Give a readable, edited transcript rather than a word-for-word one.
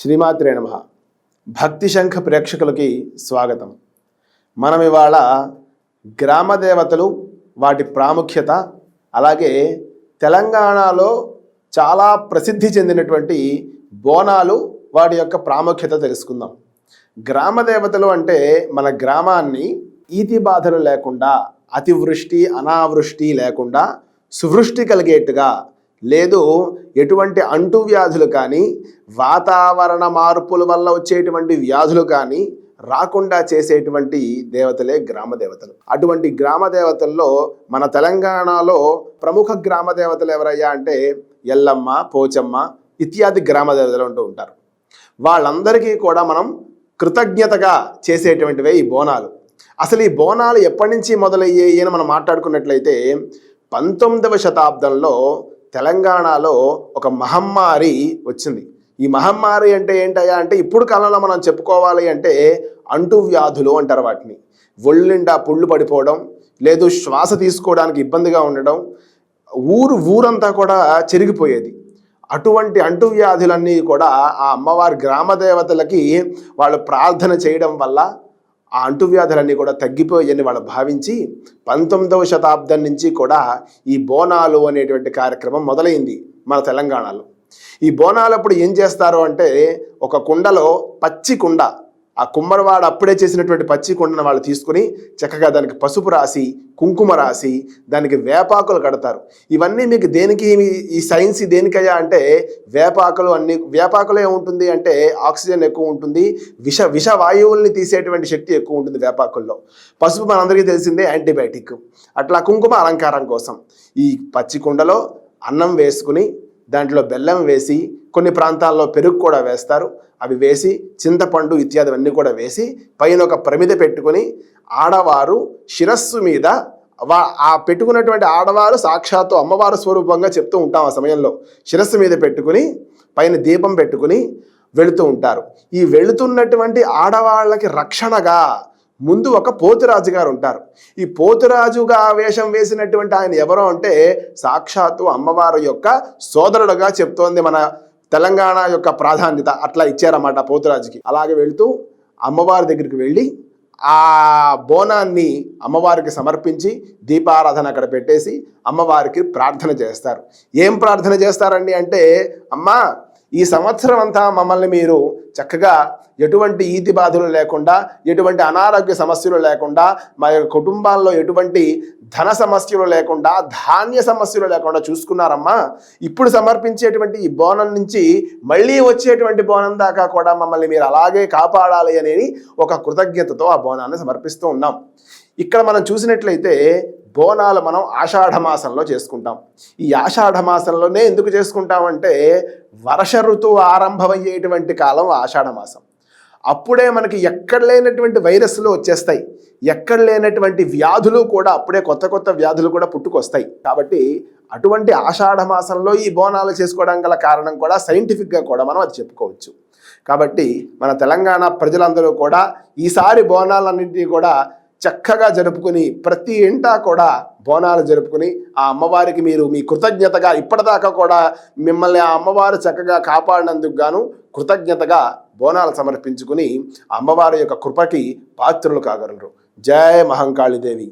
శ్రీమాత్రే నమః. భక్తి శంఖ ప్రేక్షకులకి స్వాగతం. మనం ఇవాళ గ్రామ దేవతలు, వాటి ప్రాముఖ్యత, అలాగే తెలంగాణలో చాలా ప్రసిద్ధి చెందినటువంటి బోనాలు, వాటి యొక్క ప్రాముఖ్యత తెలుసుకుందాం. గ్రామ దేవతలు అంటే మన గ్రామాన్ని ఈతి బాధలు లేకుండా, అతివృష్టి అనావృష్టి లేకుండా సువృష్టి కలిగేట్టుగా, లేదు ఎటువంటి అంటువ్యాధులు కానీ, వాతావరణ మార్పుల వల్ల వచ్చేటువంటి వ్యాధులు కానీ రాకుండా చేసేటువంటి దేవతలే గ్రామ దేవతలు. అటువంటి గ్రామ దేవతల్లో మన తెలంగాణలో ప్రముఖ గ్రామ దేవతలు ఎవరయ్యా అంటే ఎల్లమ్మ, పోచమ్మ ఇత్యాది గ్రామ దేవతలు ఉంటూ ఉంటారు. వాళ్ళందరికీ కూడా మనం కృతజ్ఞతగా చేసేటువంటివే ఈ బోనాలు. అసలు ఈ బోనాలు ఎప్పటి నుంచి మొదలయ్యాయి అని మనం మాట్లాడుకున్నట్లయితే 19వ శతాబ్దంలో తెలంగాణలో ఒక మహమ్మారి వచ్చింది. ఈ మహమ్మారి అంటే ఏంటయ్యా అంటే ఇప్పుడు కాలంలో మనం చెప్పుకోవాలి అంటే అంటువ్యాధులు అంటారు వాటిని. ఒళ్ళిండా పుళ్ళు పడిపోవడం, లేదు శ్వాస తీసుకోవడానికి ఇబ్బందిగా ఉండడం, ఊరంతా కూడా చెరిగిపోయేది. అటువంటి అంటువ్యాధులన్నీ కూడా ఆ అమ్మవారి గ్రామ దేవతలకి వాళ్ళు ప్రార్థన చేయడం వల్ల ఆ అంటువ్యాధులన్నీ కూడా తగ్గిపోయాయని వాళ్ళు భావించి 19వ శతాబ్దం నుంచి కూడా ఈ బోనాలు అనేటువంటి కార్యక్రమం మొదలైంది మన తెలంగాణలో. ఈ బోనాలు అప్పుడు ఏం చేస్తారు అంటే ఒక కుండలో పచ్చి కుండ, ఆ కుమ్మరివాడు అప్పుడే చేసినటువంటి పచ్చి కుండను వాళ్ళు తీసుకుని చక్కగా దానికి పసుపు రాసి, కుంకుమ రాసి, దానికి వేపాకులు కడతారు. ఇవన్నీ మీకు దేనికి, ఈ సైన్స్ దేనికయ్యా అంటే వేపాకులే ఉంటుంది అంటే ఆక్సిజన్ ఎక్కువ ఉంటుంది, విష వాయువుల్ని తీసేటువంటి శక్తి ఎక్కువ ఉంటుంది వేపాకుల్లో. పసుపు మనందరికీ తెలిసిందే యాంటీబయాటిక్. అట్లా కుంకుమ అలంకారం కోసం. ఈ పచ్చి కుండలో అన్నం వేసుకుని దాంట్లో బెల్లం వేసి, కొన్ని ప్రాంతాల్లో పెరుగు కూడా వేస్తారు, అవి వేసి చింతపండు ఇత్యాదివన్నీ కూడా వేసి పైన ఒక ప్రమిద పెట్టుకొని ఆడవారు శిరస్సు మీద, ఆ పెట్టుకున్నటువంటి ఆడవారు సాక్షాత్తు అమ్మవారు స్వరూపంగా చెప్తూ ఉంటాం. ఆ సమయంలో శిరస్సు మీద పెట్టుకుని పైన దీపం పెట్టుకుని వెళుతూ ఉంటారు. ఈ వెళుతున్నటువంటి ఆడవాళ్ళకి రక్షణగా ముందు ఒక పోతురాజు గారు ఉంటారు. ఈ పోతురాజుగా వేషం వేసినటువంటి ఆయన ఎవరో అంటే సాక్షాత్తు అమ్మవారి యొక్క సోదరుడుగా చెప్తోంది మన తెలంగాణ యొక్క ప్రాధాన్యత. అట్లా ఇచ్చారన్నమాట పోతురాజుకి. అలాగే వెళుతూ అమ్మవారి దగ్గరికి వెళ్ళి ఆ బోనాన్ని అమ్మవారికి సమర్పించి దీపారాధన అక్కడ పెట్టేసి అమ్మవారికి ప్రార్థన చేస్తారు. ఏం ప్రార్థన చేస్తారండి అంటే, అమ్మా ఈ సంవత్సరం అంతా మమ్మల్ని మీరు చక్కగా ఎటువంటి ఈతి బాధలు లేకుండా, ఎటువంటి అనారోగ్య సమస్యలు లేకుండా, మా యొక్క కుటుంబాల్లో ఎటువంటి ధన సమస్యలు లేకుండా, ధాన్య సమస్యలు లేకుండా చూసుకున్నారమ్మా. ఇప్పుడు సమర్పించేటువంటి ఈ బోనం నుంచి మళ్ళీ వచ్చేటువంటి బోనం దాకా కూడా మమ్మల్ని మీరు అలాగే కాపాడాలి అనేది ఒక కృతజ్ఞతతో ఆ బోనాన్ని సమర్పిస్తూ ఉన్నాం. ఇక్కడ మనం చూసినట్లయితే బోనాలు మనం ఆషాఢ మాసంలో చేసుకుంటాం. ఈ ఆషాఢ మాసంలోనే ఎందుకు చేసుకుంటామంటే వర్ష ఋతువు ఆరంభమయ్యేటువంటి కాలం ఆషాఢ మాసం. అప్పుడే మనకి ఎక్కడ లేనటువంటి వైరస్లు వచ్చేస్తాయి, ఎక్కడ లేనటువంటి వ్యాధులు కూడా, అప్పుడే కొత్త వ్యాధులు కూడా పుట్టుకొస్తాయి. కాబట్టి అటువంటి ఆషాఢ మాసంలో ఈ బోనాలు చేసుకోవడం గల కారణం కూడా సైంటిఫిక్గా కూడా మనం అది చెప్పుకోవచ్చు. కాబట్టి మన తెలంగాణ ప్రజలందరూ కూడా ఈసారి బోనాలన్నింటినీ కూడా చక్కగా జరుపుకుని, ప్రతి ఇంటా కూడా బోనాలు జరుపుకుని ఆ అమ్మవారికి మీరు మీ కృతజ్ఞతగా, ఇప్పటిదాకా కూడా మిమ్మల్ని ఆ అమ్మవారు చక్కగా కాపాడినందుకు గాను కృతజ్ఞతగా బోనాలు సమర్పించుకుని అమ్మవారి యొక్క కృపకి పాత్రులు కాగలరు. జై మహంకాళిదేవి.